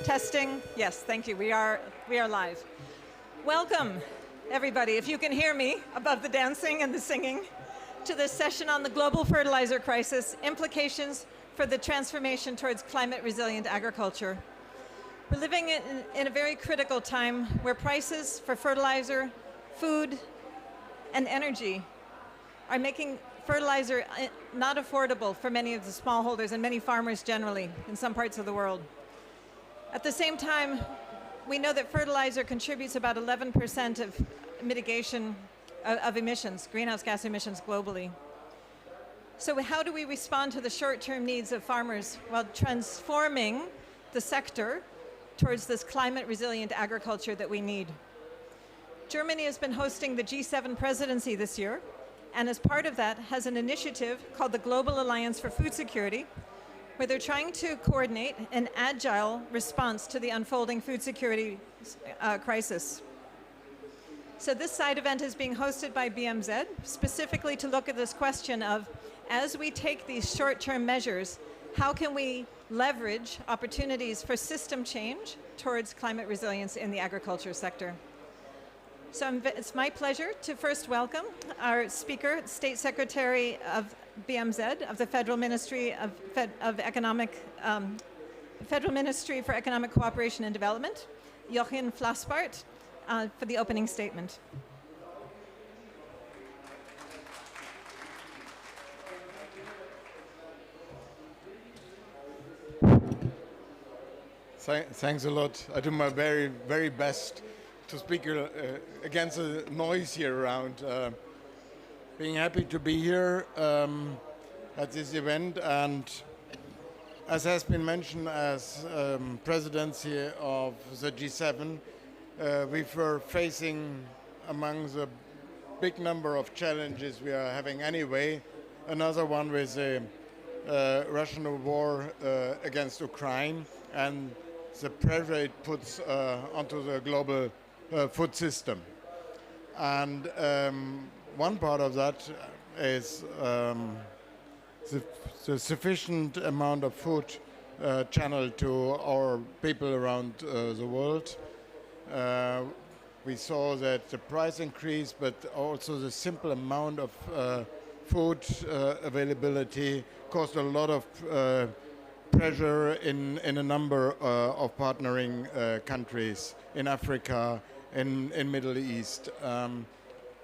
Testing. Yes, thank you. We are live. Welcome, everybody, if you can hear me above the dancing and the singing, to this session on the global fertilizer crisis, implications for the transformation towards climate-resilient agriculture. We're living in a very critical time where prices for fertilizer, food, and energy are making fertilizer not affordable for many of the smallholders and many farmers generally in some parts of the world. At the same time, we know that fertilizer contributes about 11% of mitigation of emissions, greenhouse gas emissions globally. So how do we respond to the short-term needs of farmers while transforming the sector towards this climate-resilient agriculture that we need? Germany has been hosting the G7 presidency this year, and as part of that has an initiative called the Global Alliance for Food Security, where they're trying to coordinate an agile response to the unfolding food security crisis. So this side event is being hosted by BMZ, specifically to look at this question of, as we take these short-term measures, how can we leverage opportunities for system change towards climate resilience in the agriculture sector? So it's my pleasure to first welcome our speaker, State Secretary of BMZ, of the Federal Ministry Federal Ministry for Economic Cooperation and Development, Jochen Flassbart, for the opening statement. Thanks a lot. I do my very, very best to speak against the noise here around. Being happy to be here at this event, and as has been mentioned, as presidency of the G7, we were facing, among the big number of challenges we are having anyway, another one with the Russian war against Ukraine and the pressure it puts onto the global food system. And one part of that is the sufficient amount of food channeled to our people around the world. We saw that the price increase, but also the simple amount of food availability caused a lot of pressure in a number of partnering countries in Africa, in Middle East.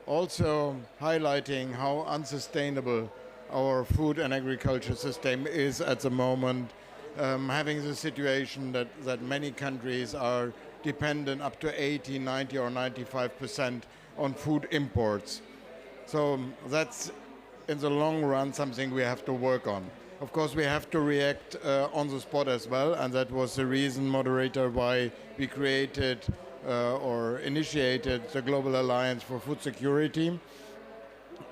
Also highlighting how unsustainable our food and agriculture system is at the moment, having the situation that many countries are dependent up to 80, 90 or 95% on food imports. So that's in the long run something we have to work on. Of course, we have to react on the spot as well, and that was the reason, moderator, why we created or initiated the Global Alliance for Food Security.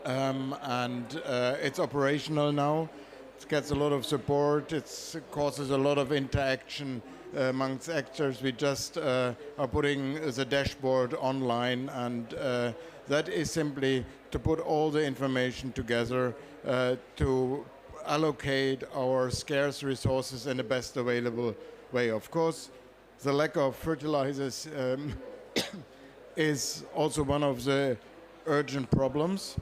It's operational now. It gets a lot of support. It causes a lot of interaction amongst actors. We just are putting the dashboard online, and that is simply to put all the information together to allocate our scarce resources in the best available way. Of course, the lack of fertilizers is also one of the urgent problems.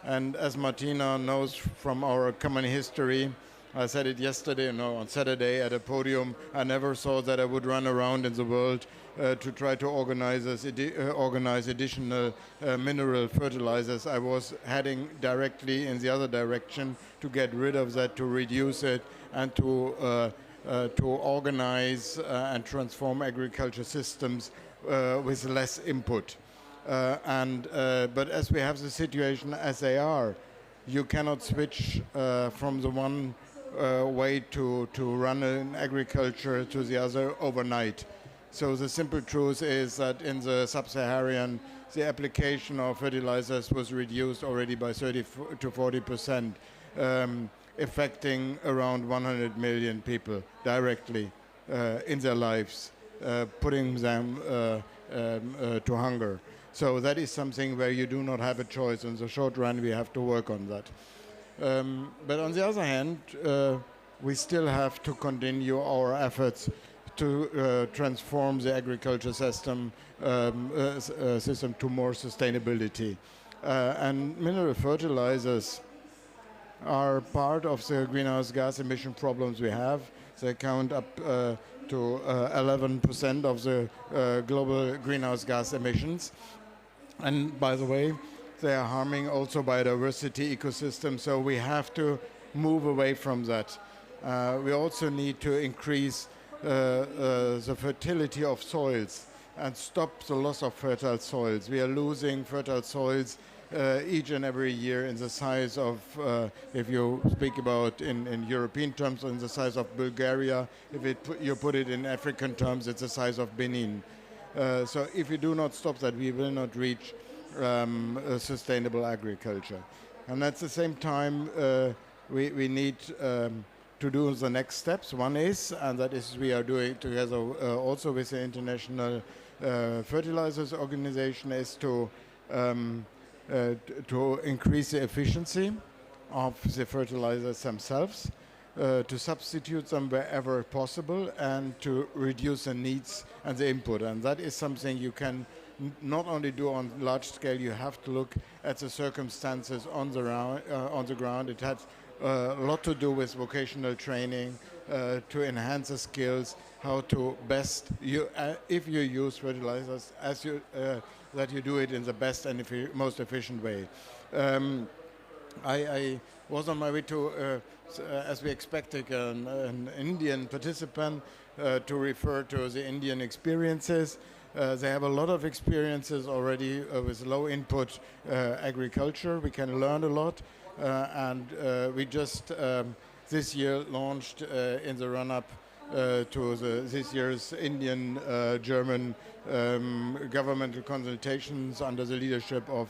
And as Martina knows from our common history, I said it yesterday, no, on Saturday at a podium, I never thought that I would run around in the world to try to organize additional mineral fertilizers. I was heading directly in the other direction to get rid of that, to reduce it, and to organize and transform agriculture systems with less input. But as we have the situation as they are, you cannot switch from the one way to run an agriculture to the other overnight. So the simple truth is that in the sub-Saharan, the application of fertilizers was reduced already by 30 to 40%, affecting around 100 million people directly in their lives, putting them to hunger. So that is something where you do not have a choice. In the short run, we have to work on that. But on the other hand, we still have to continue our efforts to transform the agriculture system to more sustainability. And mineral fertilizers are part of the greenhouse gas emission problems we have. They count up to 11% of the global greenhouse gas emissions. And by the way, they are harming also biodiversity ecosystems, so we have to move away from that. We also need to increase the fertility of soils and stop the loss of fertile soils. We are losing fertile soils each and every year in the size of, if you speak about in European terms, in the size of Bulgaria. If you put it in African terms, it's the size of Benin. So if we do not stop that, we will not reach sustainable agriculture. And at the same time, we need to do the next steps. One is, and that is we are doing together also with the International Fertilizers Organization, is to increase the efficiency of the fertilizers themselves, to substitute them wherever possible, and to reduce the needs and the input. And that is something you can not only do on large scale, you have to look at the circumstances on the ground. It has a lot to do with vocational training, to enhance the skills, how to best, if you use fertilizers, that you do it in the best and most efficient way. I was on my way to, as we expected, an Indian participant to refer to the Indian experiences. They have a lot of experiences already with low input agriculture. We can learn a lot. And we just this year launched in the run-up to this year's Indian-German governmental consultations under the leadership of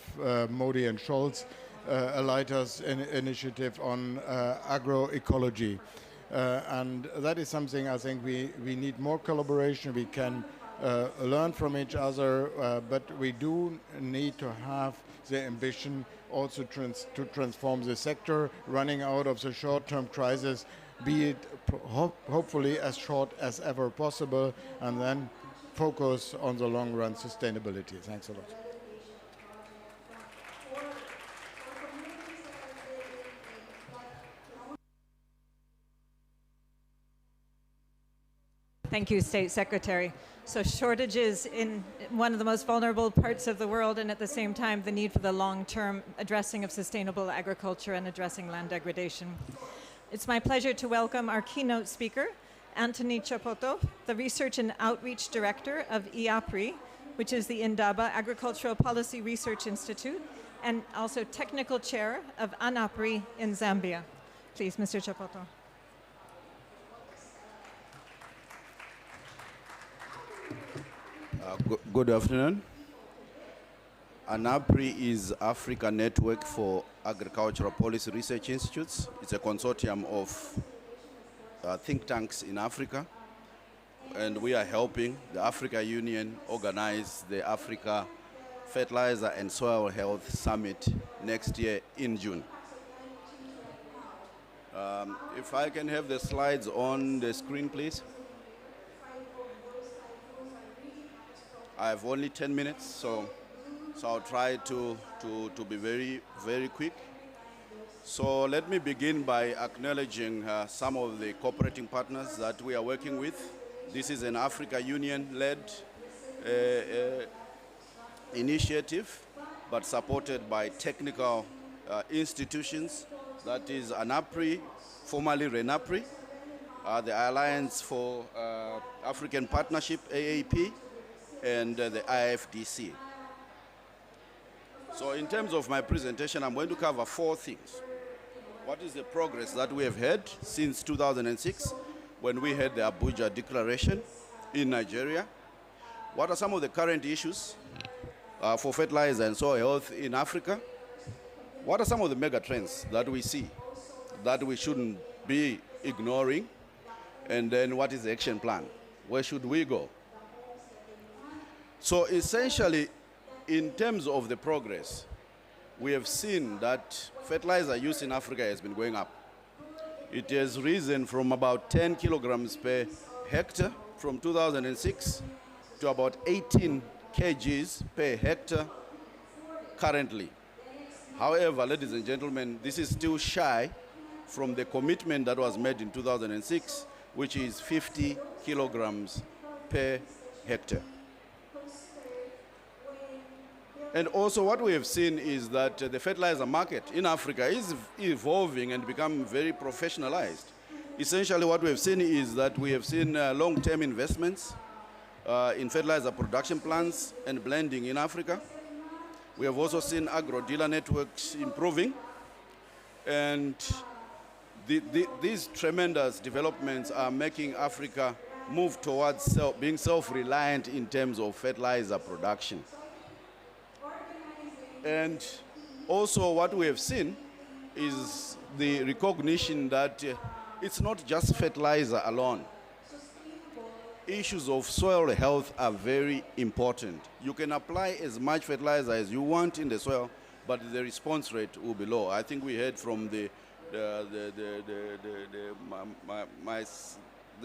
Modi and Scholz, a lighthouse initiative on agroecology. And that is something I think we need more collaboration. We can learn from each other, but we do need to have the ambition also to transform the sector, running out of the short-term crisis, be it hopefully as short as ever possible, and then focus on the long-run sustainability. Thanks a lot. Thank you, State Secretary. So shortages in one of the most vulnerable parts of the world, and at the same time the need for the long-term addressing of sustainable agriculture and addressing land degradation. It's my pleasure to welcome our keynote speaker, Anthony Chapoto, the Research and Outreach Director of IAPRI, which is the Indaba Agricultural Policy Research Institute, and also Technical Chair of ANAPRI in Zambia. Please, Mr. Chapoto. Good afternoon. ANAPRI is Africa Network for Agricultural Policy Research Institutes. It's a consortium of think tanks in Africa, and we are helping the Africa Union organize the Africa Fertilizer and Soil Health Summit next year in June. If I can have the slides on the screen, please. I have only 10 minutes, so I'll try to be very, very quick. So let me begin by acknowledging some of the cooperating partners that we are working with. This is an Africa Union-led initiative, but supported by technical institutions. That is ANAPRI, formerly RENAPRI, the Alliance for African Partnership, AAP, and the IFDC. So in terms of my presentation, I'm going to cover 4 things. What is the progress that we have had since 2006 when we had the Abuja Declaration in Nigeria? What are some of the current issues for fertilizer and soil health in Africa? What are some of the mega trends that we see that we shouldn't be ignoring? And then what is the action plan? Where should we go? So essentially, in terms of the progress, we have seen that fertilizer use in Africa has been going up. It has risen from about 10 kilograms per hectare from 2006 to about 18 kgs per hectare currently. However, ladies and gentlemen, this is still shy from the commitment that was made in 2006, which is 50 kilograms per hectare. And also what we have seen is that the fertilizer market in Africa is evolving and becoming very professionalized. Essentially what we have seen is that we have seen long-term investments in fertilizer production plants and blending in Africa. We have also seen agro-dealer networks improving. And these tremendous developments are making Africa move towards being self-reliant in terms of fertilizer production. And also what we have seen is the recognition that it's not just fertilizer alone. Issues of soil health are very important. You can apply as much fertilizer as you want in the soil, but the response rate will be low. I think we heard from the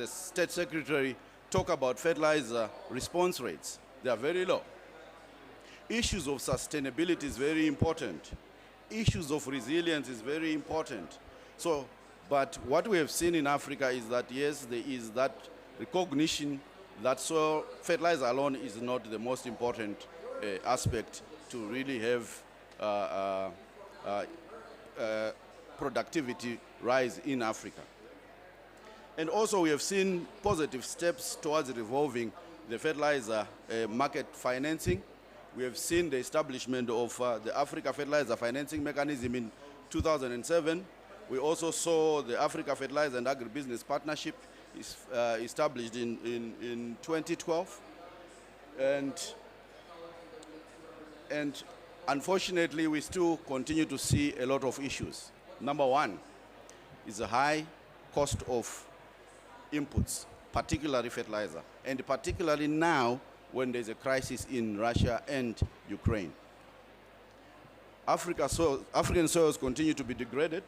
state secretary talk about fertilizer response rates. They are very low. Issues of sustainability is very important. Issues of resilience is very important. So, but what we have seen in Africa is that, yes, there is that recognition that soil fertilizer alone is not the most important aspect to really have productivity rise in Africa. And also we have seen positive steps towards revolving the fertilizer market financing. We have seen the establishment of the Africa Fertilizer Financing Mechanism in 2007. We also saw the Africa Fertilizer and Agribusiness Partnership is established in 2012. And unfortunately, we still continue to see a lot of issues. Number one is the high cost of inputs, particularly fertilizer, and particularly now when there's a crisis in Russia and Ukraine. African soils continue to be degraded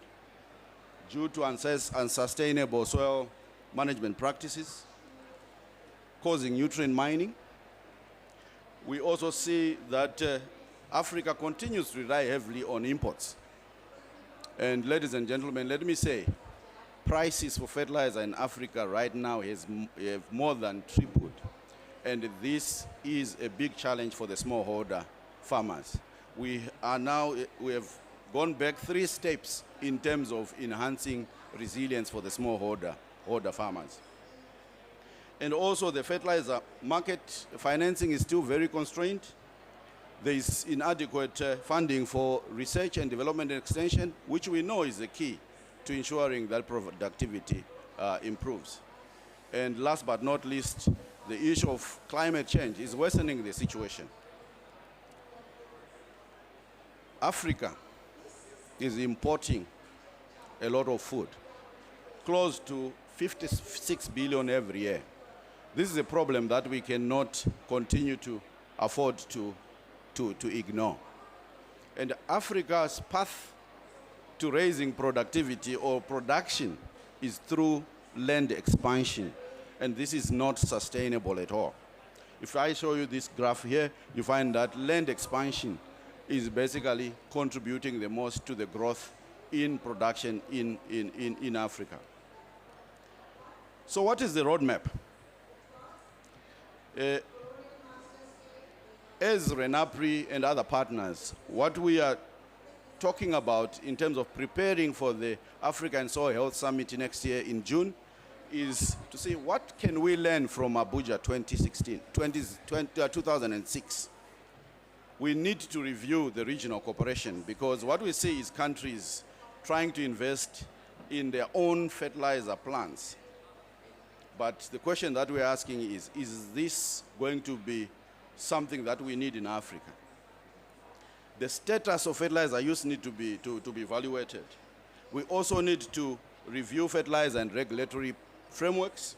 due to unsustainable soil management practices, causing nutrient mining. We also see that Africa continues to rely heavily on imports. And ladies and gentlemen, let me say, prices for fertilizer in Africa right now have more than tripled. And this is a big challenge for the smallholder farmers. We have gone back 3 steps in terms of enhancing resilience for the smallholder farmers. And also the fertilizer market financing is still very constrained. There is inadequate funding for research and development and extension, which we know is the key to ensuring that productivity improves. And last but not least, the issue of climate change is worsening the situation. Africa is importing a lot of food, close to 56 billion every year. This is a problem that we cannot continue to afford to ignore. And Africa's path to raising productivity or production is through land expansion. And this is not sustainable at all. If I show you this graph here, you find that land expansion is basically contributing the most to the growth in production in Africa. So what is the roadmap? As RENAPRI and other partners, what we are talking about in terms of preparing for the African Soil Health Summit next year in June is to see what can we learn from Abuja 2006. We need to review the regional cooperation because what we see is countries trying to invest in their own fertilizer plants. But the question that we're asking is this going to be something that we need in Africa? The status of fertilizer use need to be evaluated. We also need to review fertilizer and regulatory frameworks.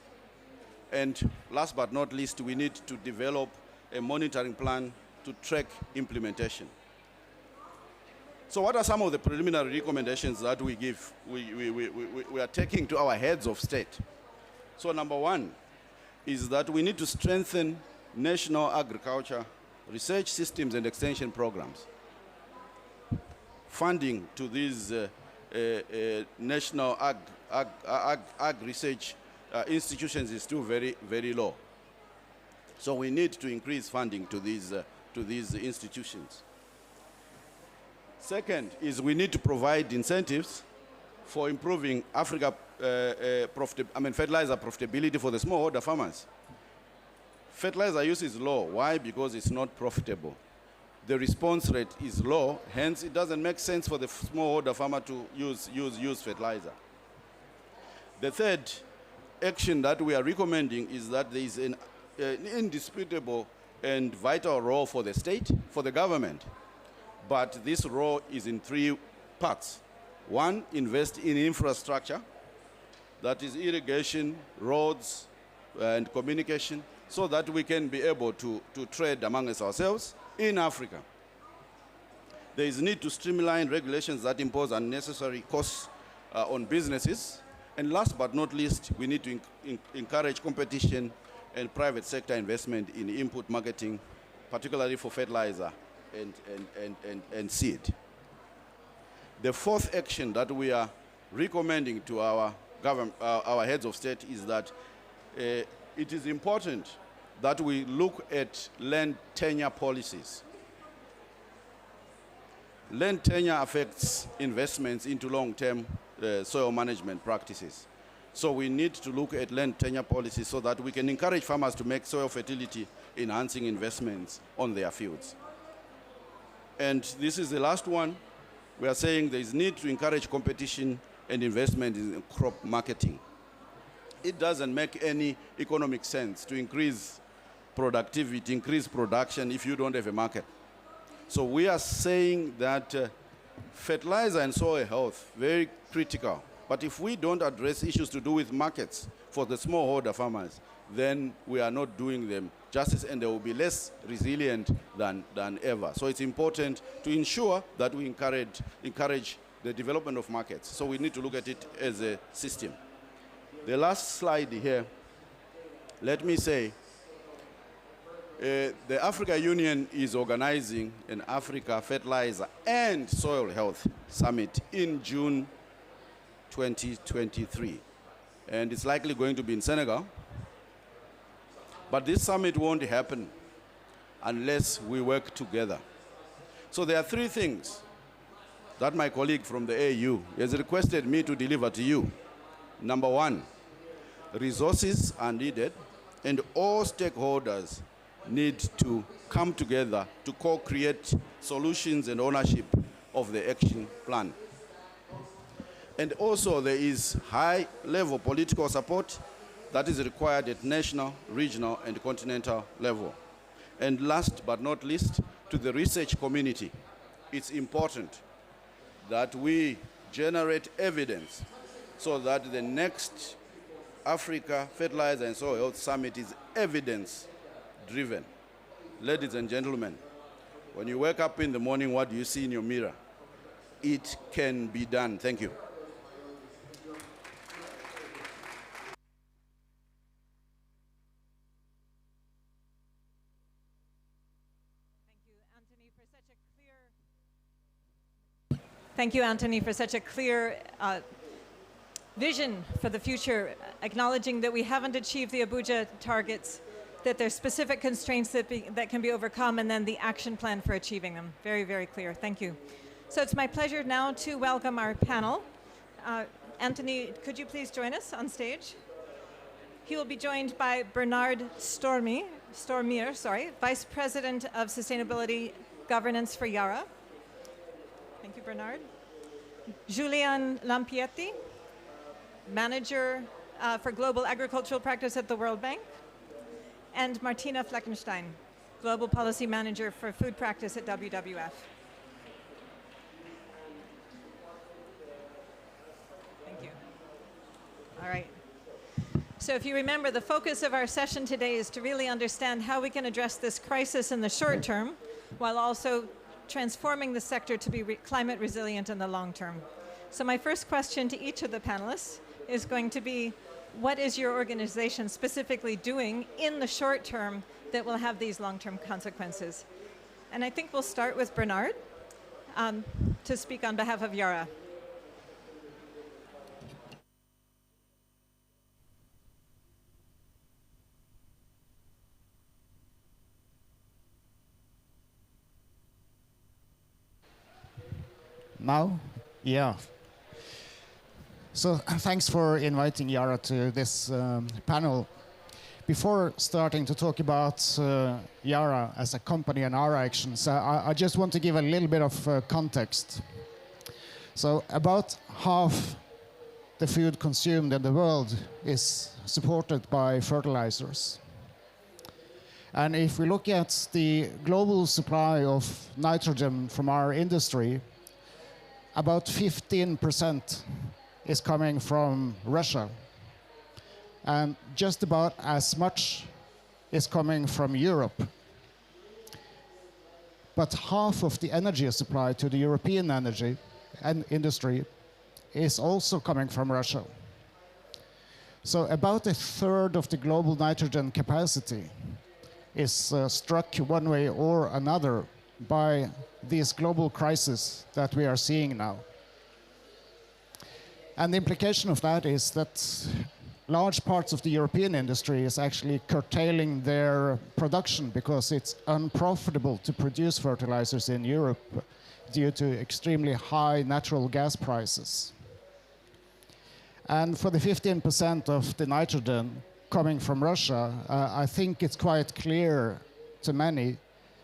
And last but not least, we need to develop a monitoring plan to track implementation. So what are some of the preliminary recommendations that we give, we are taking to our heads of state? So number one, is that we need to strengthen national agriculture research systems and extension programs. Funding to these national ag research institutions is still very, very low. So we need to increase funding to these institutions. Second is we need to provide incentives for improving fertilizer profitability for the smallholder farmers. Fertilizer use is low. Why? Because it's not profitable. The response rate is low, hence it doesn't make sense for the smallholder farmer to use fertilizer. The third action that we are recommending is that there is an indisputable and vital role for the state, for the government. But this role is in three parts. One, invest in infrastructure, that is irrigation, roads, and communication, so that we can be able to trade amongst ourselves in Africa. There is need to streamline regulations that impose unnecessary costs on businesses. And last but not least, we need to encourage competition and private sector investment in input marketing, particularly for fertilizer and seed. The fourth action that we are recommending to our heads of state is that it is important that we look at land tenure policies. Land tenure affects investments into long-term soil management practices. So we need to look at land tenure policies so that we can encourage farmers to make soil fertility enhancing investments on their fields. And this is the last one. We are saying there is need to encourage competition and investment in crop marketing. It doesn't make any economic sense to increase productivity, increase production if you don't have a market. So we are saying that fertilizer and soil health, very critical. But if we don't address issues to do with markets for the smallholder farmers, then we are not doing them justice and they will be less resilient than ever. So it's important to ensure that we encourage the development of markets. So we need to look at it as a system. The last slide here, let me say, the Africa Union is organizing an Africa Fertilizer and Soil Health Summit in June 2023. And it's likely going to be in Senegal. But this summit won't happen unless we work together. So there are three things that my colleague from the AU has requested me to deliver to you. Number one, resources are needed and all stakeholders need to come together to co-create solutions and ownership of the action plan. And also there is high-level political support that is required at national, regional, and continental level. And last but not least, to the research community, it's important that we generate evidence so that the next Africa Fertilizer and Soil Health Summit is evidence-driven. Ladies and gentlemen, when you wake up in the morning, what do you see in your mirror? It can be done. Thank you. Thank you, Anthony, for such a clear vision for the future, acknowledging that we haven't achieved the Abuja targets, that there's specific constraints that can be overcome, and then the action plan for achieving them. Very, very clear. Thank you. So it's my pleasure now to welcome our panel. Anthony, could you please join us on stage? He will be joined by Bernard Stormier, Vice President of Sustainability Governance for Yara. Thank you, Bernard. Julian Lampietti, Manager for Global Agricultural Practice at the World Bank. And Martina Fleckenstein, Global Policy Manager for Food Practice at WWF. Thank you. All right. So if you remember, the focus of our session today is to really understand how we can address this crisis in the short term while also transforming the sector to be climate resilient in the long term. So my first question to each of the panelists is going to be, what is your organization specifically doing in the short term that will have these long-term consequences? And I think we'll start with Bernard to speak on behalf of Yara. Now? Yeah. So thanks for inviting Yara to this panel. Before starting to talk about Yara as a company and our actions, I just want to give a little bit of context. So about half the food consumed in the world is supported by fertilizers. And if we look at the global supply of nitrogen from our industry, about 15% is coming from Russia. And just about as much is coming from Europe. But half of the energy supply to the European energy and industry is also coming from Russia. So about a third of the global nitrogen capacity is struck one way or another by these global crises that we are seeing now. And the implication of that is that large parts of the European industry is actually curtailing their production because it's unprofitable to produce fertilizers in Europe due to extremely high natural gas prices. And for the 15% of the nitrogen coming from Russia, I think it's quite clear to many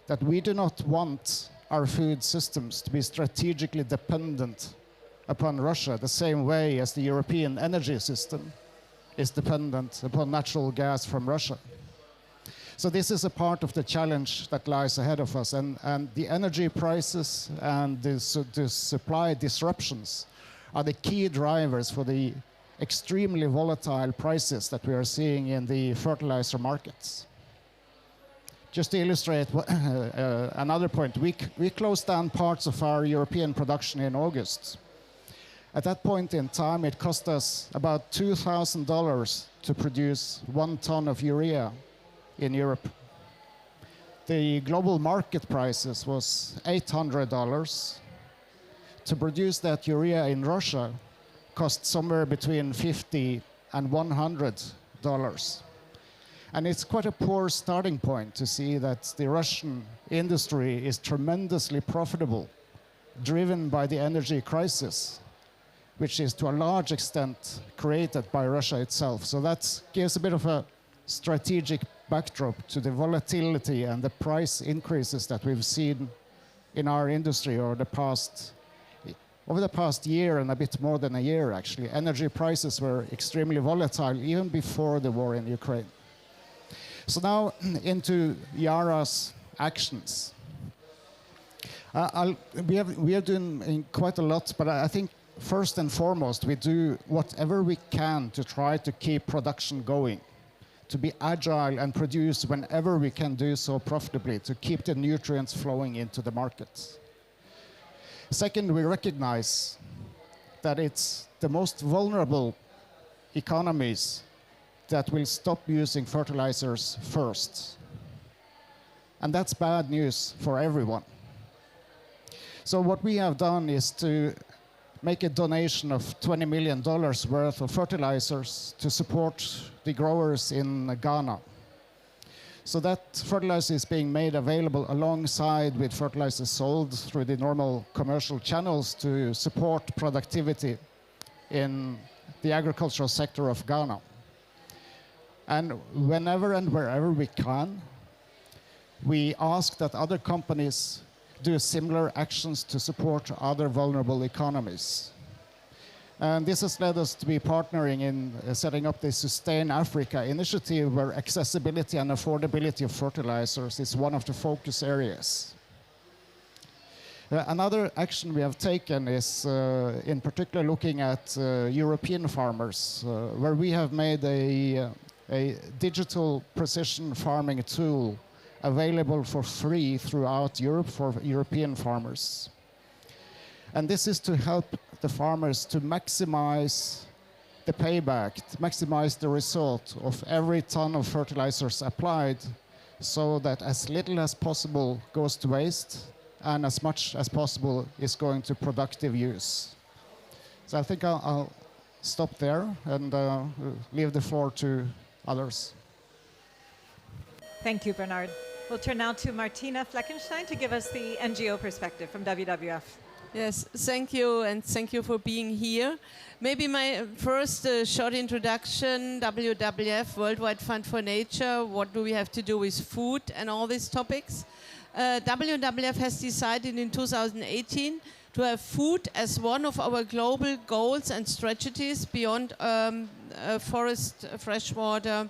that we do not want our food systems to be strategically dependent upon Russia the same way as the European energy system is dependent upon natural gas from Russia. So this is a part of the challenge that lies ahead of us, and the energy prices and the supply disruptions are the key drivers for the extremely volatile prices that we are seeing in the fertilizer markets. Just to illustrate another point, we closed down parts of our European production in August. At that point in time, it cost us about $2,000 to produce 1 ton of urea in Europe. The global market prices was $800. To produce that urea in Russia cost somewhere between $50 and $100. And it's quite a poor starting point to see that the Russian industry is tremendously profitable, driven by the energy crisis, which is to a large extent created by Russia itself. So that gives a bit of a strategic backdrop to the volatility and the price increases that we've seen in our industry over the past year and a bit more than a year, actually. Energy prices were extremely volatile even before the war in Ukraine. So now into Yara's actions. We are doing quite a lot, but I think first and foremost, we do whatever we can to try to keep production going, to be agile and produce whenever we can do so profitably, to keep the nutrients flowing into the markets. Second, we recognize that it's the most vulnerable economies that will stop using fertilizers first. And that's bad news for everyone. So what we have done is to make a donation of $20 million worth of fertilizers to support the growers in Ghana. So that fertilizer is being made available alongside with fertilizers sold through the normal commercial channels to support productivity in the agricultural sector of Ghana. And whenever and wherever we can, we ask that other companies do similar actions to support other vulnerable economies. And this has led us to be partnering in setting up the Sustain Africa initiative, where accessibility and affordability of fertilizers is one of the focus areas. Another action we have taken is in particular looking at European farmers, where we have made a digital precision farming tool available for free throughout Europe for European farmers. And this is to help the farmers to maximize the payback, to maximize the result of every ton of fertilizers applied, so that as little as possible goes to waste and as much as possible is going to productive use. So I think I'll stop there and leave the floor to others. Thank you, Bernard. We'll turn now to Martina Fleckenstein to give us the NGO perspective from WWF. Yes, thank you, and thank you for being here. Maybe my first short introduction, WWF, Worldwide Fund for Nature, what do we have to do with food and all these topics? WWF has decided in 2018 to have food as one of our global goals and strategies beyond forest, freshwater,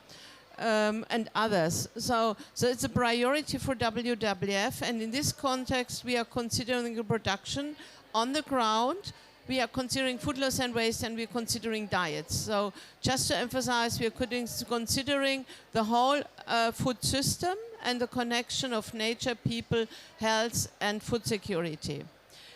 and others. So it's a priority for WWF, and in this context we are considering the production on the ground, we are considering food loss and waste, and we're considering diets. So just to emphasize, we are considering the whole food system and the connection of nature, people, health and food security.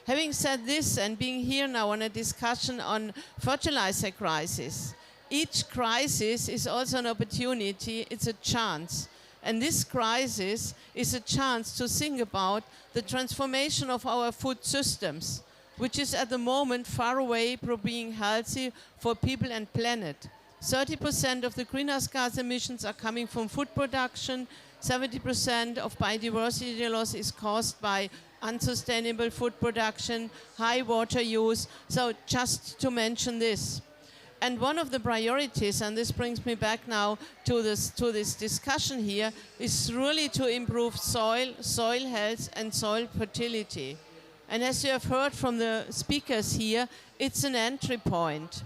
Having said this, and being here now on a discussion on fertilizer crisis, each crisis is also an opportunity, it's a chance. And this crisis is a chance to think about the transformation of our food systems, which is at the moment far away from being healthy for people and planet. 30% of the greenhouse gas emissions are coming from food production, 70% of biodiversity loss is caused by unsustainable food production, high water use, so just to mention this. And one of the priorities, and this brings me back now to this discussion here, is really to improve soil health and soil fertility. And as you have heard from the speakers here, it's an entry point.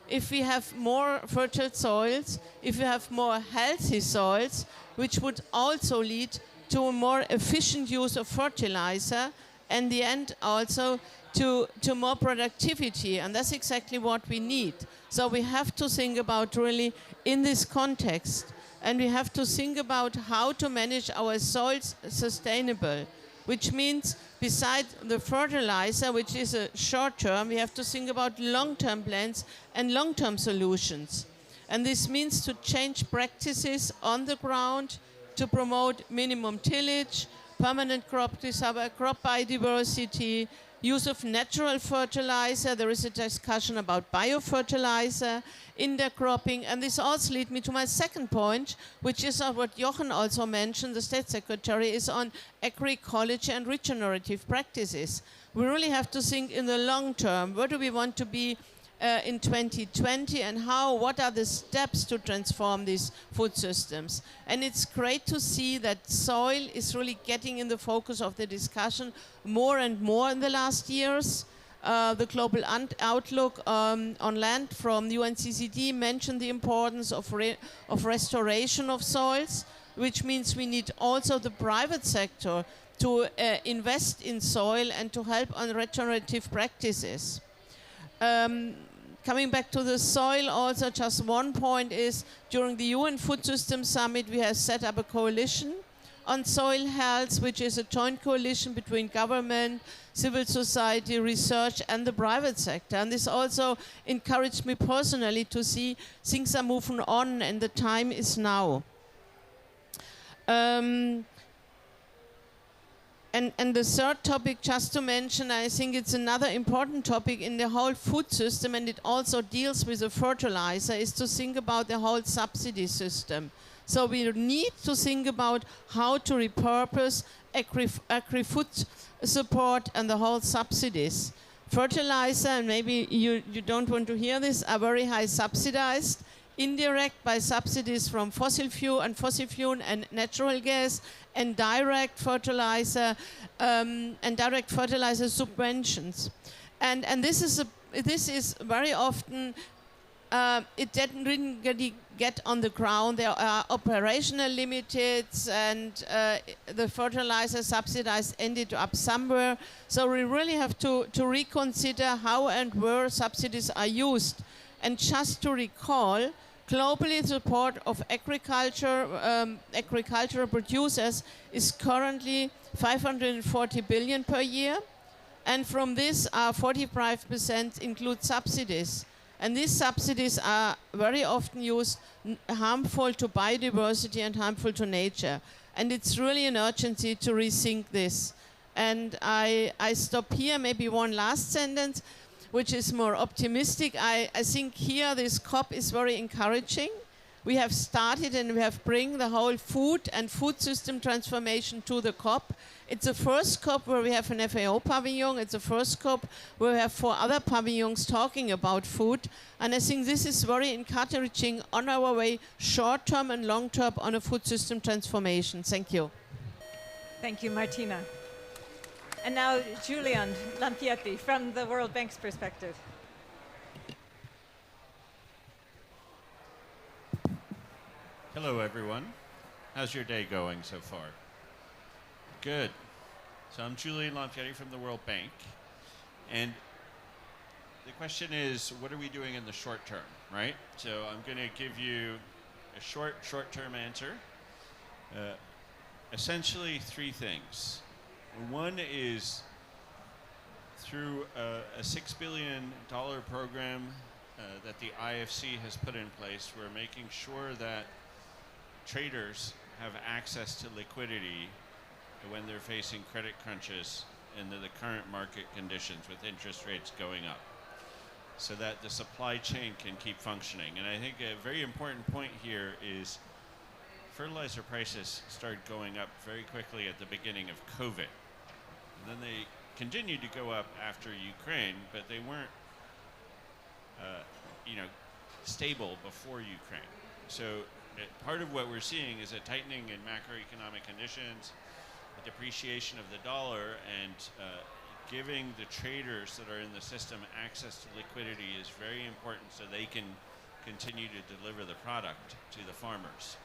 If we have more fertile soils, if we have more healthy soils, which would also lead to a more efficient use of fertilizer, and the end also to more productivity, and that's exactly what we need. So we have to think about really in this context, and we have to think about how to manage our soils sustainable, which means beside the fertilizer, which is a short term, we have to think about long-term plans and long-term solutions. And this means to change practices on the ground, to promote minimum tillage, permanent crop biodiversity, use of natural fertilizer. There is a discussion about biofertilizer, intercropping, and this also leads me to my second point, which is what Jochen also mentioned, the State Secretary, is on agroecology and regenerative practices. We really have to think in the long term. Where do we want to be in 2020, and what are the steps to transform these food systems? And it's great to see that soil is really getting in the focus of the discussion more and more in the last years. The Global Outlook on Land from UNCCD mentioned the importance of restoration of soils, which means we need also the private sector to invest in soil and to help on regenerative practices. Coming back to the soil also, just one point is, during the UN Food Systems Summit, we have set up a coalition on soil health, which is a joint coalition between government, civil society, research, and the private sector. And this also encouraged me personally to see things are moving on, and the time is now. And the third topic, just to mention, I think it's another important topic in the whole food system, and it also deals with the fertilizer, is to think about the whole subsidy system. So we need to think about how to repurpose agri-food support and the whole subsidies. Fertilizer, and maybe you don't want to hear this, are very high subsidized. Indirect by subsidies from fossil fuel and natural gas, and direct fertilizer subventions. And this is very often it didn't really get on the ground. There are operational limits, and the fertilizer subsidies ended up somewhere. So we really have to reconsider how and where subsidies are used. And just to recall, globally, support of agricultural producers is currently 540 billion per year, and from this, 45% include subsidies. And these subsidies are very often used harmful to biodiversity and harmful to nature. And it's really an urgency to rethink this. And I stop here, maybe one last sentence, which is more optimistic. I think here this COP is very encouraging. We have started and we have bring the whole food and food system transformation to the COP. It's the first COP where we have an FAO pavilion. It's the first COP where we have 4 other pavilions talking about food. And I think this is very encouraging on our way, short-term and long-term, on a food system transformation. Thank you. Thank you, Martina. And now, Julian Lampietti, from the World Bank's perspective. Hello, everyone. How's your day going so far? Good. So I'm Julian Lampietti from the World Bank. And the question is, what are we doing in the short term, right? So I'm going to give you a short-term answer. Essentially 3 things. One is through a $6 billion program that the IFC has put in place, we're making sure that traders have access to liquidity when they're facing credit crunches in the current market conditions with interest rates going up, so that the supply chain can keep functioning. And I think a very important point here is fertilizer prices started going up very quickly at the beginning of COVID. And then they continued to go up after Ukraine, but they weren't stable before Ukraine. So part of what we're seeing is a tightening in macroeconomic conditions, a depreciation of the dollar, and giving the traders that are in the system access to liquidity is very important so they can continue to deliver the product to the farmers.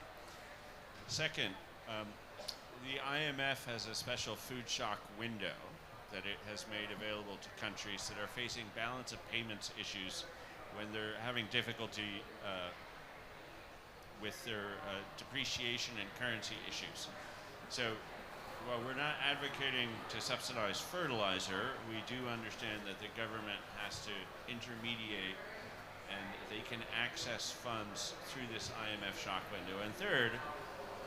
Second, the IMF has a special food shock window that it has made available to countries that are facing balance of payments issues when they're having difficulty with their depreciation and currency issues. So while we're not advocating to subsidize fertilizer, we do understand that the government has to intermediate and they can access funds through this IMF shock window. And third,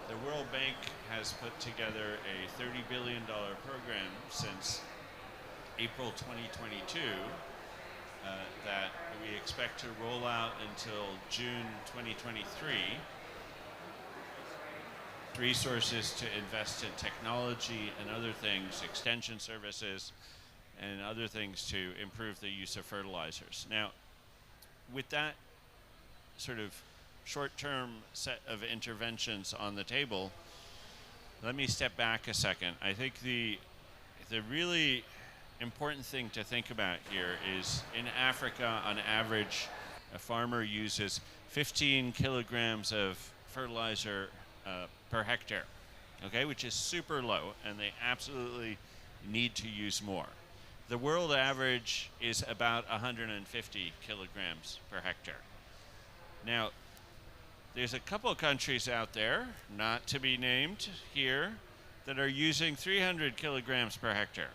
the World Bank has put together a $30 billion program since April 2022 that we expect to roll out until June 2023. Resources to invest in technology and other things, extension services, and other things to improve the use of fertilizers. Now, with that sort of short-term set of interventions on the table, let me step back a second. I think the really important thing to think about here is in Africa, on average, a farmer uses 15 kilograms of fertilizer per hectare, okay, which is super low, and they absolutely need to use more. The world average is about 150 kilograms per hectare. Now, there's a couple of countries out there, not to be named here, that are using 300 kilograms per hectare.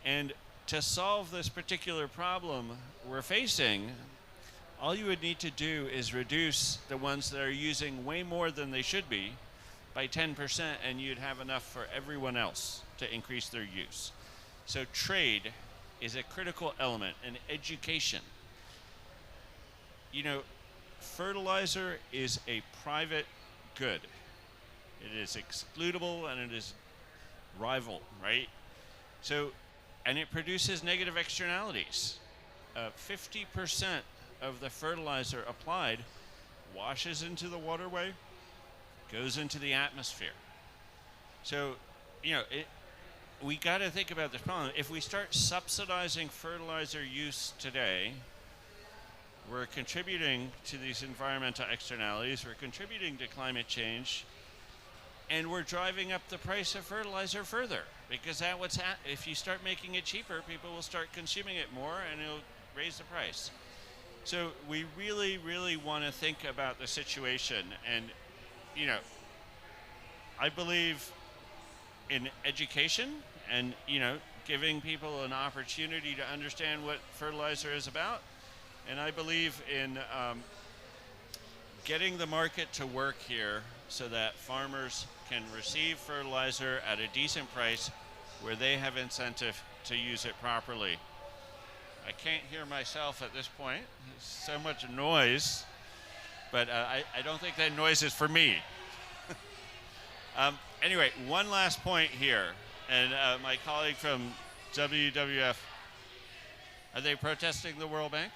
And to solve this particular problem we're facing, all you would need to do is reduce the ones that are using way more than they should be by 10%, and you'd have enough for everyone else to increase their use. So trade is a critical element, and education. You know, fertilizer is a private good. It is excludable and it is rival, right? So, and it produces negative externalities. 50% of the fertilizer applied washes into the waterway, goes into the atmosphere. So, you know, we got to think about this problem. If we start subsidizing fertilizer use today, we're contributing to these environmental externalities, we're contributing to climate change, and we're driving up the price of fertilizer further. Because if you start making it cheaper, people will start consuming it more, and it'll raise the price. So we really, really want to think about the situation. And, you know, I believe in education and, you know, giving people an opportunity to understand what fertilizer is about. And I believe in getting the market to work here so that farmers can receive fertilizer at a decent price where they have incentive to use it properly. I can't hear myself at this point. There's so much noise, but I don't think that noise is for me. Anyway, one last point here, and my colleague from WWF, are they protesting the World Bank?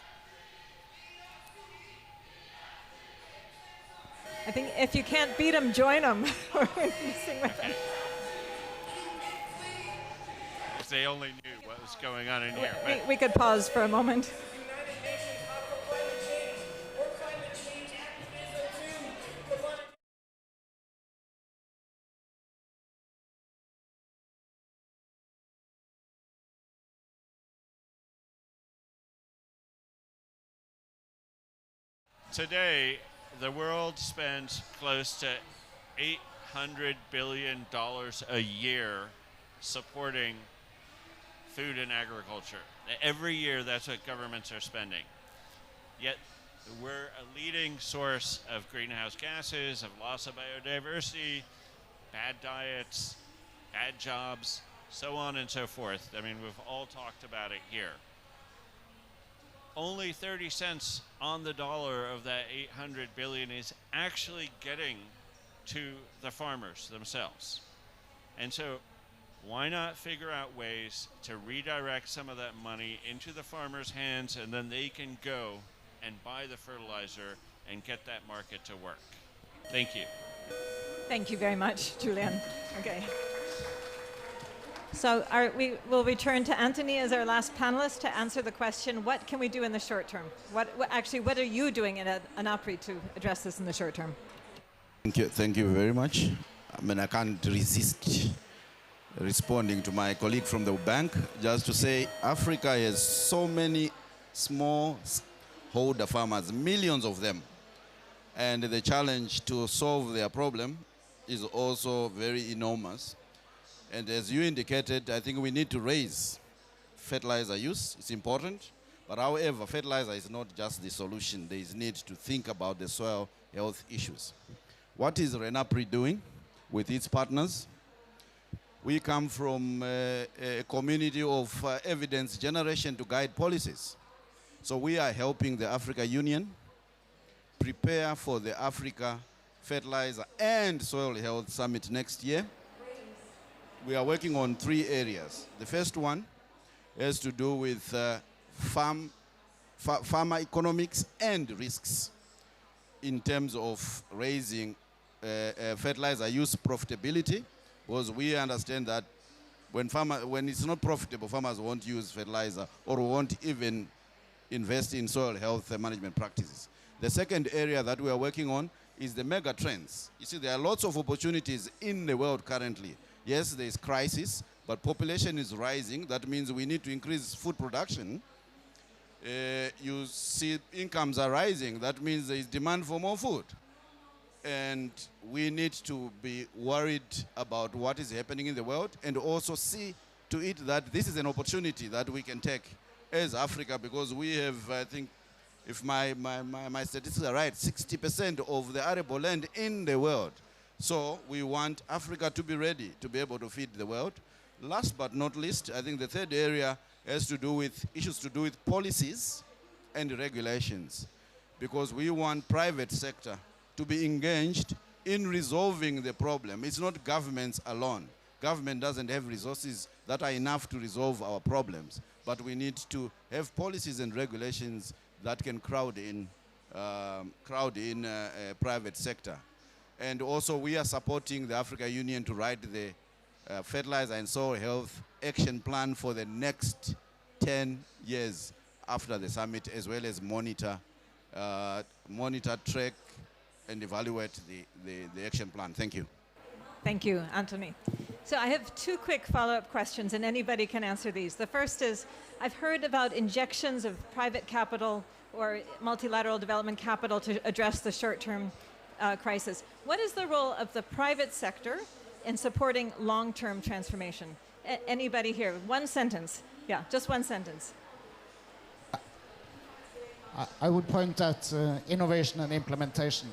I think if you can't beat them, join them. Sing with them. If they only knew what was going on in here. We could pause for a moment. Today, the world spends close to $800 billion a year supporting food and agriculture. Every year, that's what governments are spending. Yet, we're a leading source of greenhouse gases, of loss of biodiversity, bad diets, bad jobs, so on and so forth. I mean, we've all talked about it here. Only 30 cents on the dollar of that 800 billion is actually getting to the farmers themselves. And so why not figure out ways to redirect some of that money into the farmers' hands, and then they can go and buy the fertilizer and get that market to work. Thank you. Thank you very much, Julian. Okay. So we will return to Anthony as our last panelist to answer the question, what can we do in the short term? What are you doing at ANAPRI to address this in the short term? Thank you very much. I mean, I can't resist responding to my colleague from the bank, just to say Africa has so many small holder farmers, millions of them. And the challenge to solve their problem is also very enormous. And as you indicated, I think we need to raise fertilizer use. It's important. But however, fertilizer is not just the solution. There is need to think about the soil health issues. What is RENAPRI doing with its partners? We come from a community of evidence generation to guide policies. So we are helping the Africa Union prepare for the Africa Fertilizer and Soil Health Summit next year. We are working on 3 areas. The first one has to do with farmer economics and risks in terms of raising fertilizer use profitability, because we understand that when it's not profitable, farmers won't use fertilizer or won't even invest in soil health management practices. The second area that we are working on is the mega trends. You see, there are lots of opportunities in the world currently. Yes, there is crisis, but population is rising. That means we need to increase food production. You see incomes are rising. That means there is demand for more food. And we need to be worried about what is happening in the world and also see to it that this is an opportunity that we can take as Africa, because we have, I think, if my statistics are right, 60% of the arable land in the world. So we want Africa to be ready to be able to feed the world. Last but not least, I think the third area has to do with issues to do with policies and regulations, because we want private sector to be engaged in resolving the problem. It's not governments alone. Government doesn't have resources that are enough to resolve our problems, but we need to have policies and regulations that can crowd in private sector. And also we are supporting the Africa Union to write the fertilizer and soil health action plan for the next 10 years after the summit, as well as monitor, track, and evaluate the action plan. Thank you. Thank you, Anthony. So I have 2 quick follow-up questions, and anybody can answer these. The first is, I've heard about injections of private capital or multilateral development capital to address the short-term crisis. What is the role of the private sector in supporting long-term transformation? Anybody here? 1 sentence. Yeah, just 1 sentence. I would point at innovation and implementation.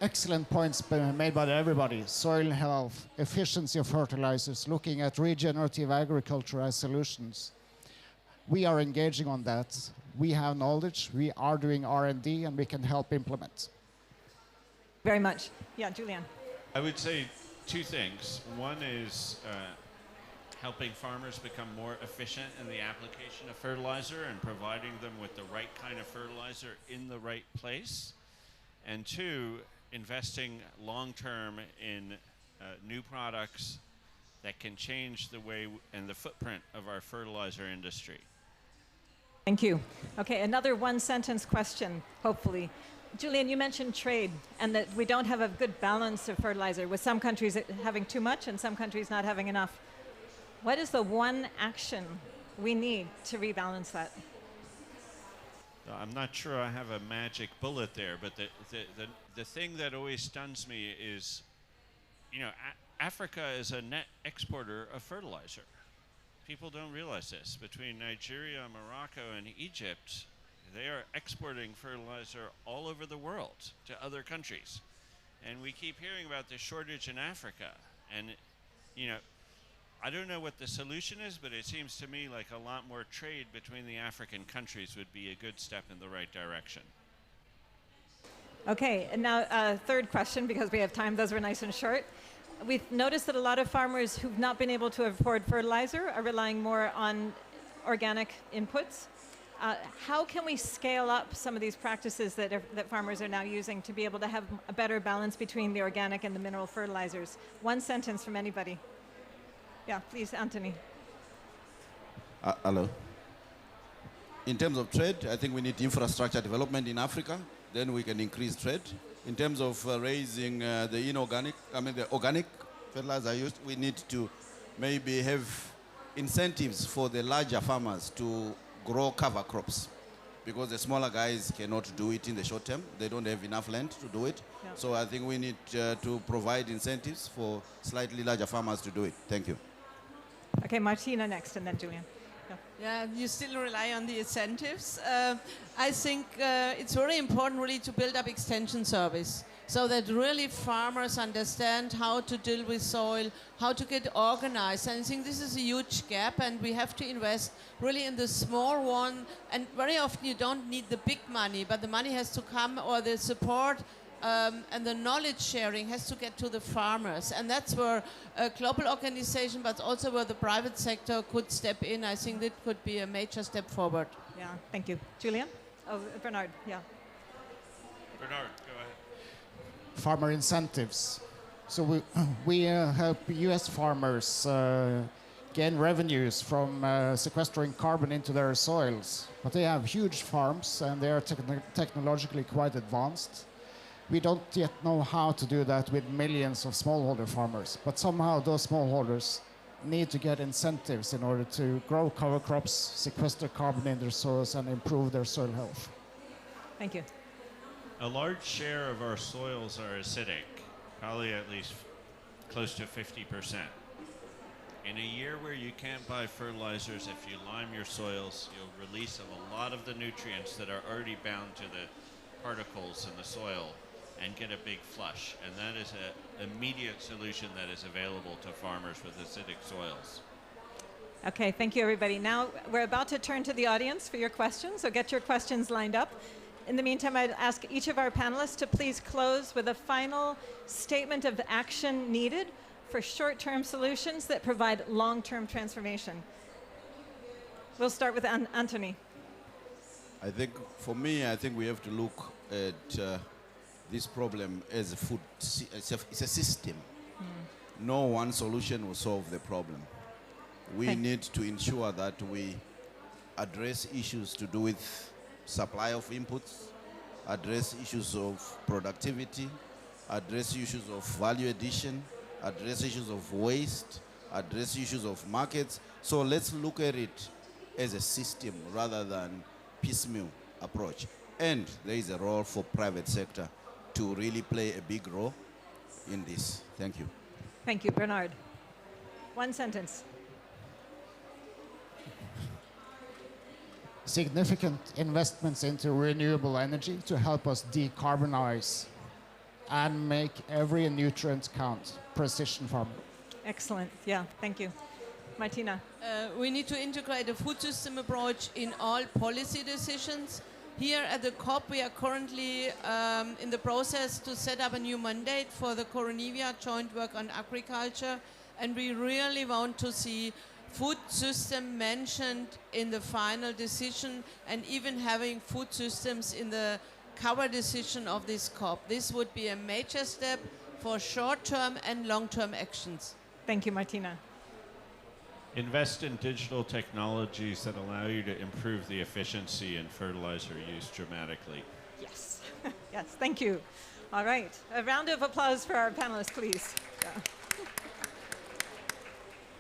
Excellent points made by everybody. Soil health, efficiency of fertilizers, looking at regenerative agriculture as solutions. We are engaging on that. We have knowledge, we are doing R&D, and we can help implement. Very much. Yeah, Julian. I would say two things. One is helping farmers become more efficient in the application of fertilizer and providing them with the right kind of fertilizer in the right place. And two, investing long-term in new products that can change the way and the footprint of our fertilizer industry. Thank you. Okay, another one-sentence question, hopefully. Julian, you mentioned trade and that we don't have a good balance of fertilizer, with some countries having too much and some countries not having enough. What is the one action we need to rebalance that? I'm not sure I have a magic bullet there, but the thing that always stuns me is, you know, Africa is a net exporter of fertilizer. People don't realize this. Between Nigeria, Morocco, and Egypt, they are exporting fertilizer all over the world to other countries. And we keep hearing about the shortage in Africa. And, you know, I don't know what the solution is, but it seems to me like a lot more trade between the African countries would be a good step in the right direction. Okay, and now third question, because we have time. Those were nice and short. We've noticed that a lot of farmers who've not been able to afford fertilizer are relying more on organic inputs. How can we scale up some of these practices that farmers are now using to be able to have a better balance between the organic and the mineral fertilizers? One sentence from anybody. Yeah, please, Anthony. Hello. In terms of trade, I think we need infrastructure development in Africa. Then we can increase trade. In terms of raising the organic fertilizer used, we need to maybe have incentives for the larger farmers to grow cover crops, because the smaller guys cannot do it in the short term. They don't have enough land to do it. Yep. So I think we need to provide incentives for slightly larger farmers to do it. Thank you. Okay, Martina next, and then Julian. Yeah, you still rely on the incentives. I think it's very important really to build up extension service so that really farmers understand how to deal with soil, how to get organized. And I think this is a huge gap, and we have to invest really in the small one. And very often you don't need the big money, but the money has to come, or the support and the knowledge sharing has to get to the farmers. And that's where a global organization, but also where the private sector could step in. I think that could be a major step forward. Yeah, thank you. Julian? Oh, Bernard, yeah. Bernard, go ahead. Farmer incentives. So we help US farmers gain revenues from sequestering carbon into their soils. But they have huge farms and they are technologically quite advanced. We don't yet know how to do that with millions of smallholder farmers, but somehow those smallholders need to get incentives in order to grow cover crops, sequester carbon in their soils, and improve their soil health. Thank you. A large share of our soils are acidic, probably at least close to 50%. In a year where you can't buy fertilizers, if you lime your soils, you'll release a lot of the nutrients that are already bound to the particles in the soil and get a big flush. And that is an immediate solution that is available to farmers with acidic soils. Okay, thank you, everybody. Now we're about to turn to the audience for your questions, so get your questions lined up. In the meantime, I'd ask each of our panelists to please close with a final statement of action needed for short-term solutions that provide long-term transformation. We'll start with Anthony. I think, for me, I think we have to look at this problem as a food, it's a system. No one solution will solve the problem. We need to ensure that we address issues to do with supply of inputs, address issues of productivity, address issues of value addition, address issues of waste, address issues of markets. So let's look at it as a system rather than piecemeal approach. And there is a role for private sector to really play a big role in this. Thank you. Thank you, Bernard. One sentence. significant investments into renewable energy to help us decarbonize and make every nutrient count, precision farming. Excellent. Yeah, thank you. Martina. We need to integrate a food system approach in all policy decisions. Here at the COP, we are currently in the process to set up a new mandate for the Coronivia joint work on agriculture, and we really want to see food system mentioned in the final decision, and even having food systems in the cover decision of this COP. This would be a major step for short-term and long-term actions. Thank you, Martina. Invest in digital technologies that allow you to improve the efficiency in fertilizer use dramatically. Yes. Yes, thank you. All right. A round of applause for our panelists, please. Yeah.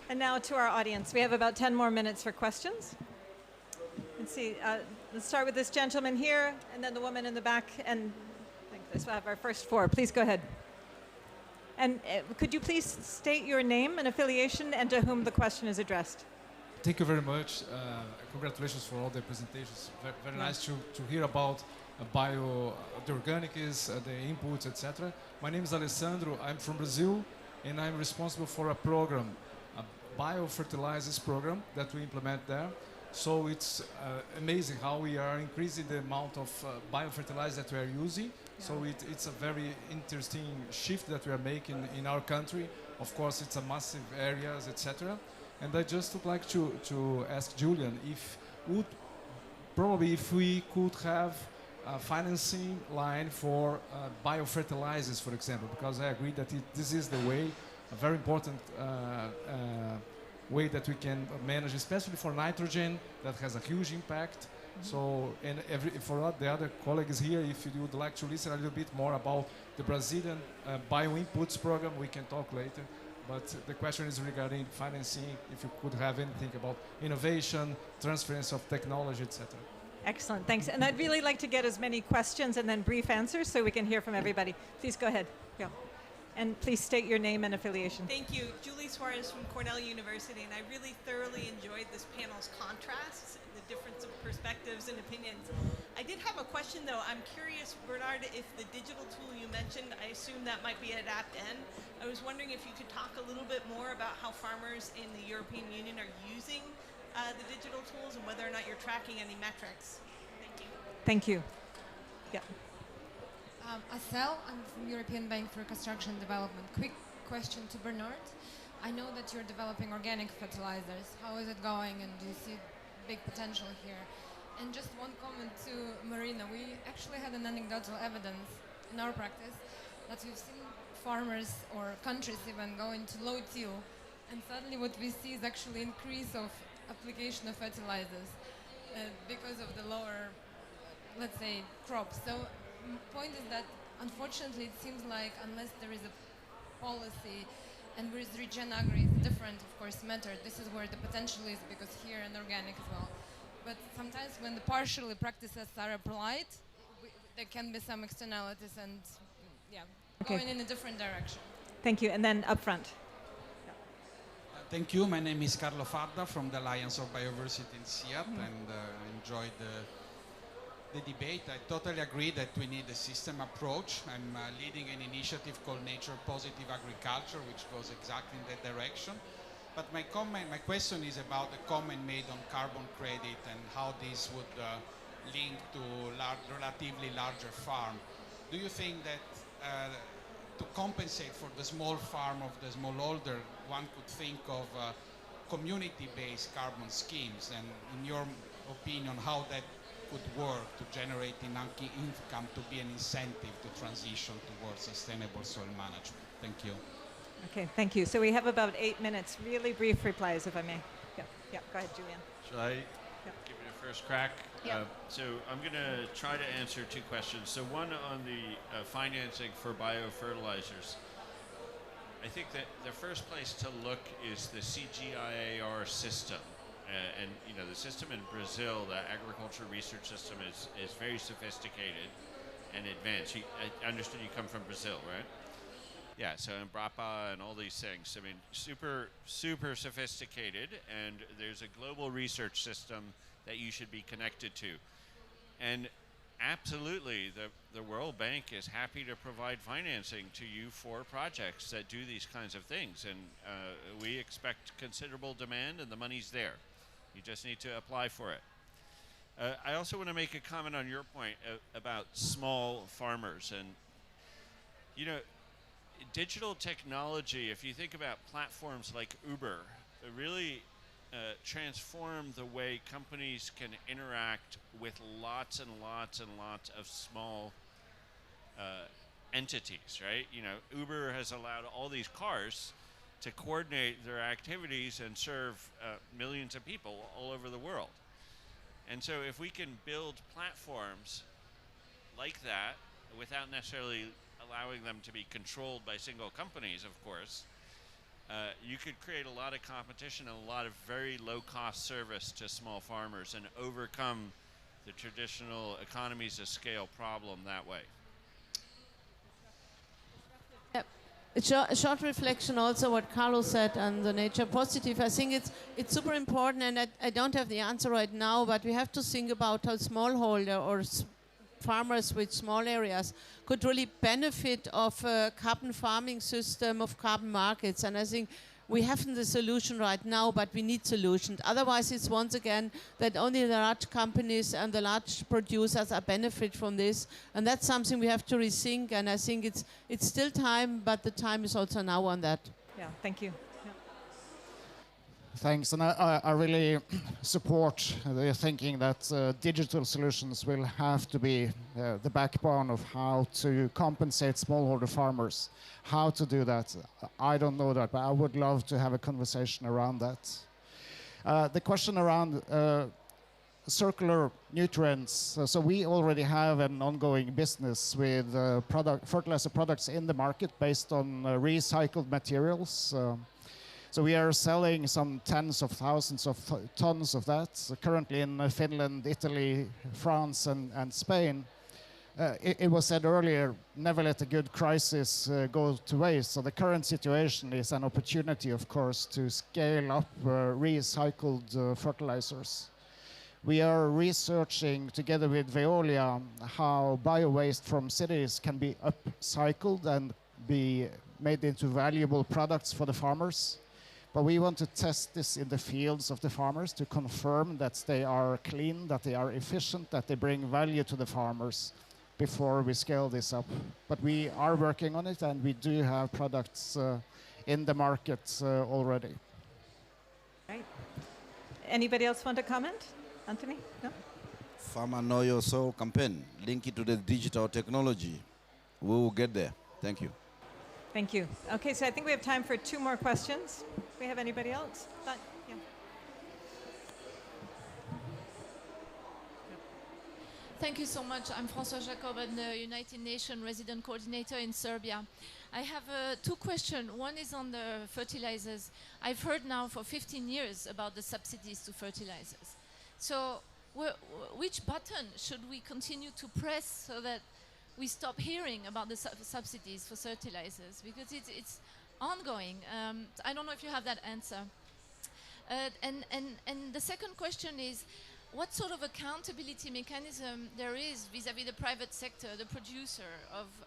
And now to our audience. We have about 10 more minutes for questions. Let's see. Let's start with this gentleman here, and then the woman in the back, and I think this will have our first four. Please go ahead. And could you please state your name and affiliation and to whom the question is addressed? Thank you very much. Congratulations for all the presentations. Very nice to hear about the organics, the inputs, etc. My name is Alessandro. I'm from Brazil, and I'm responsible for a program, a biofertilizers program that we implement there. So it's amazing how we are increasing the amount of biofertilizer that we are using. Yeah. So it's a very interesting shift that we are making in our country. Of course, it's a massive areas, etc. And I just would like to ask Julian if we could have a financing line for biofertilizers, for example, because I agree that this is the way, a very important way that we can manage, especially for nitrogen, that has a huge impact. Mm-hmm. So, and for the other colleagues here, if you would like to listen a little bit more about the Brazilian bioinputs program, we can talk later. But the question is regarding financing, if you could have anything about innovation, transference of technology, etc. Excellent, thanks. And I'd really like to get as many questions and then brief answers so we can hear from everybody. Please go ahead. Yeah. And please state your name and affiliation. Thank you. Julie Suarez from Cornell University, and I really thoroughly enjoyed this panel's contrasts, the difference of perspectives and opinions. I did have a question, though. I'm curious, Bernard, if the digital tool you mentioned, I assume that might be AdaptN. I was wondering if you could talk a little bit more about how farmers in the European Union are using the digital tools and whether or not you're tracking any metrics. Thank you. Thank you. Yeah. Asel, I'm from European Bank for Reconstruction and Development. Quick question to Bernard. I know that you're developing organic fertilizers. How is it going, and do you see big potential here? And just one comment to Marina. We actually had an anecdotal evidence in our practice that we've seen farmers or countries even go into low till, and suddenly what we see is actually increase of application of fertilizers because of the lower, let's say, crops. So point is that unfortunately it seems like unless there is a policy, and with regen agri it's different, of course, method. This is where the potential is, because here in organic as well. But sometimes when the partially practices are applied, there can be some externalities and going in a different direction. Thank you. And then up front. Thank you. My name is Carlo Farda from the Alliance of Biodiversity in SIAP, and I enjoyed the debate. I totally agree that we need a system approach. I'm leading an initiative called Nature Positive Agriculture, which goes exactly in that direction. But my question is about the comment made on carbon credit and how this would link to relatively larger farm. Do you think that to compensate for the small farm of the smallholder, one could think of community-based carbon schemes? And in your opinion, how that could work to generate income to be an incentive to transition towards sustainable soil management? Thank you. Okay, thank you. So we have about 8 minutes. Really brief replies, if I may. Yeah, go ahead, Julian. Shall I give it a first crack? Yeah. So I'm going to try to answer two questions. So one on the financing for biofertilizers. I think that the first place to look is the CGIAR system. And you know, the system in Brazil, the agriculture research system, is very sophisticated and advanced. I understood you come from Brazil, right? Yeah, so Embrapa and all these things. I mean, super sophisticated, and there's a global research system that you should be connected to. And absolutely, the World Bank is happy to provide financing to you for projects that do these kinds of things. And we expect considerable demand, and the money's there. You just need to apply for it. I also want to make a comment on your point about small farmers. And, you know, digital technology, if you think about platforms like Uber, really transform the way companies can interact with lots and lots and lots of small entities, right? You know, Uber has allowed all these cars to coordinate their activities and serve millions of people all over the world. And so if we can build platforms like that without necessarily allowing them to be controlled by single companies, of course, you could create a lot of competition and a lot of very low-cost service to small farmers and overcome the traditional economies of scale problem that way. A short reflection also what Carlos said on the nature positive. I think it's super important, and I don't have the answer right now, but we have to think about how smallholder or farmers with small areas could really benefit of a carbon farming system, of carbon markets. And I think we haven't the solution right now, but we need solutions. Otherwise, it's once again that only the large companies and the large producers are benefit from this. And that's something we have to rethink. And I think it's still time, but the time is also now on that. Yeah, thank you. Thanks, and I really support the thinking that digital solutions will have to be the backbone of how to compensate smallholder farmers. How to do that, I don't know that, but I would love to have a conversation around that. The question around circular nutrients, so we already have an ongoing business with fertilizer products in the market based on recycled materials. So we are selling some tens of thousands of tons of that, currently in Finland, Italy, France, and Spain. It was said earlier, never let a good crisis go to waste. So the current situation is an opportunity, of course, to scale up recycled fertilizers. We are researching together with Veolia how bio-waste from cities can be upcycled and be made into valuable products for the farmers. But we want to test this in the fields of the farmers to confirm that they are clean, that they are efficient, that they bring value to the farmers before we scale this up. But we are working on it, and we do have products in the market already. Right. Anybody else want to comment? Anthony? No? Farmer Know Your Soul campaign, link it to the digital technology. We will get there. Thank you. Thank you. Okay, so I think we have time for 2 more questions. Do we have anybody else? Yeah. Thank you so much. I'm François Jacob. I'm the United Nations Resident Coordinator in Serbia. I have 2 questions. One is on the fertilizers. I've heard now for 15 years about the subsidies to fertilizers. So which button should we continue to press so that we stop hearing about the subsidies for fertilizers? Because it's ongoing. I don't know if you have that answer. And the second question is, what sort of accountability mechanism there is vis-à-vis the private sector, the producer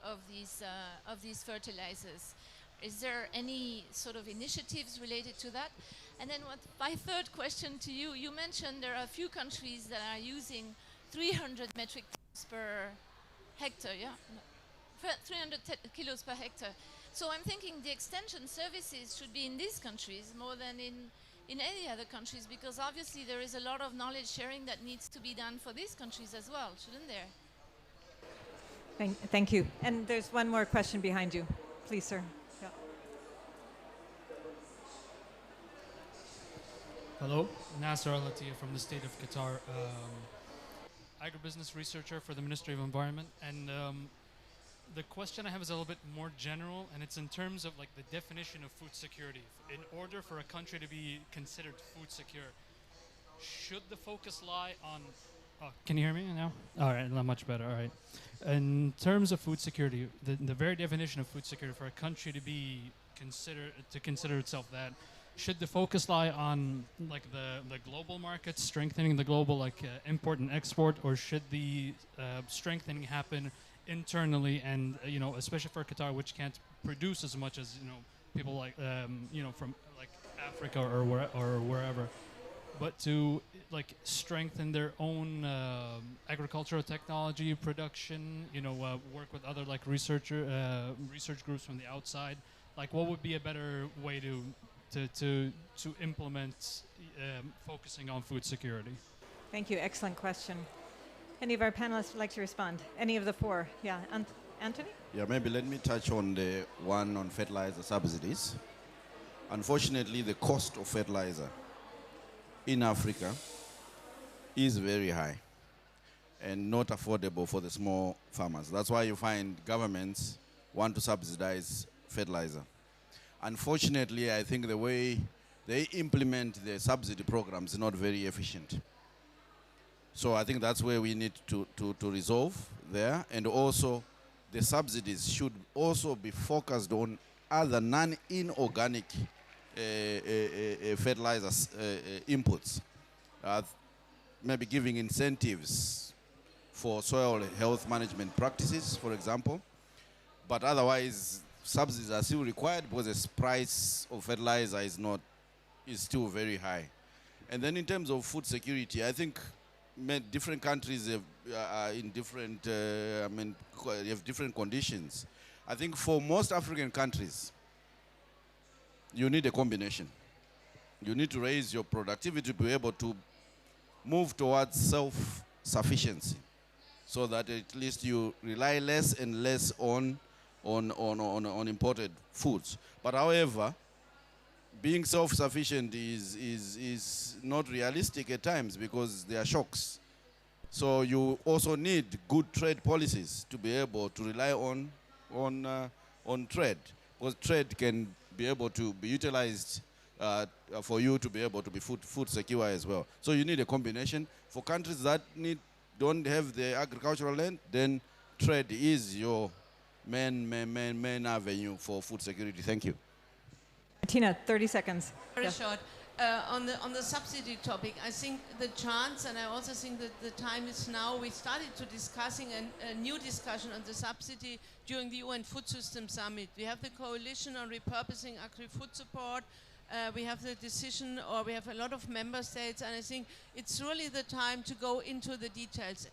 of these fertilizers? Is there any sort of initiatives related to that? And then my third question to you, you mentioned there are a few countries that are using 300 metric tons per hectare, yeah? 300 kilos per hectare. So I'm thinking the extension services should be in these countries more than in any other countries, because obviously there is a lot of knowledge sharing that needs to be done for these countries as well, shouldn't there? Thank you. And there's one more question behind you. Please, sir. Yeah. Hello, Nasser Al-Attiyah from the state of Qatar, agribusiness researcher for the Ministry of Environment. And the question I have is a little bit more general, and it's in terms of like the definition of food security. In order for a country to be considered food secure, should the focus lie on... Oh, can you hear me now? All right, much better, all right. In terms of food security, the very definition of food security for a country to be consider itself that, should the focus lie on like the global markets, strengthening the global import and export, or should the strengthening happen internally and especially for Qatar, which can't produce as much as people like from like Africa or wherever, but to like strengthen their own agricultural technology production, work with other like research groups from the outside. Like, what would be a better way to implement focusing on food security? Thank you. Excellent question. Any of our panelists would like to respond? Any of the four? Yeah, Anthony? Yeah, maybe let me touch on the one on fertilizer subsidies. Unfortunately, the cost of fertilizer in Africa is very high and not affordable for the small farmers. That's why you find governments want to subsidize fertilizer. Unfortunately, I think the way they implement the subsidy programs is not very efficient. So I think that's where we need to resolve there. And also, the subsidies should also be focused on other non-inorganic fertilizers inputs. Maybe giving incentives for soil health management practices, for example. But otherwise, subsidies are still required because the price of fertilizer is still very high. And then in terms of food security, I think different countries are in different, have different conditions. I think for most African countries, you need a combination. You need to raise your productivity to be able to move towards self-sufficiency, so that at least you rely less and less on imported foods. But however, being self-sufficient is not realistic at times because there are shocks. So you also need good trade policies to be able to rely on trade, because trade can be able to be utilized for you to be able to be food secure as well. So you need a combination. For countries that don't have the agricultural land, then trade is your main avenue for food security. Thank you. Martina, 30 seconds. Very short. On the subsidy topic, I think the chance, and I also think that the time is now. We started to discussing a new discussion on the subsidy during the UN Food System Summit. We have the coalition on repurposing agri-food support. We have the decision, or we have a lot of member states, and I think it's really the time to go into the details.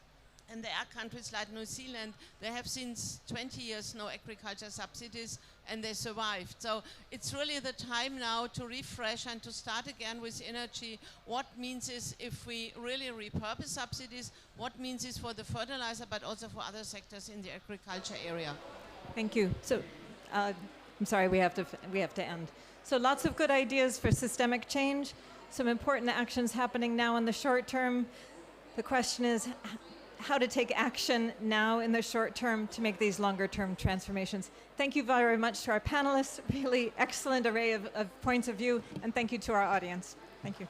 And there are countries like New Zealand, they have since 20 years no agriculture subsidies, and they survived. So it's really the time now to refresh and to start again with energy. What means is if we really repurpose subsidies, what means is for the fertilizer, but also for other sectors in the agriculture area. Thank you. So, I'm sorry, we have to end. So lots of good ideas for systemic change, some important actions happening now in the short term. The question is how to take action now in the short term to make these longer term transformations. Thank you very much to our panelists, really excellent array of points of view, and thank you to our audience. Thank you.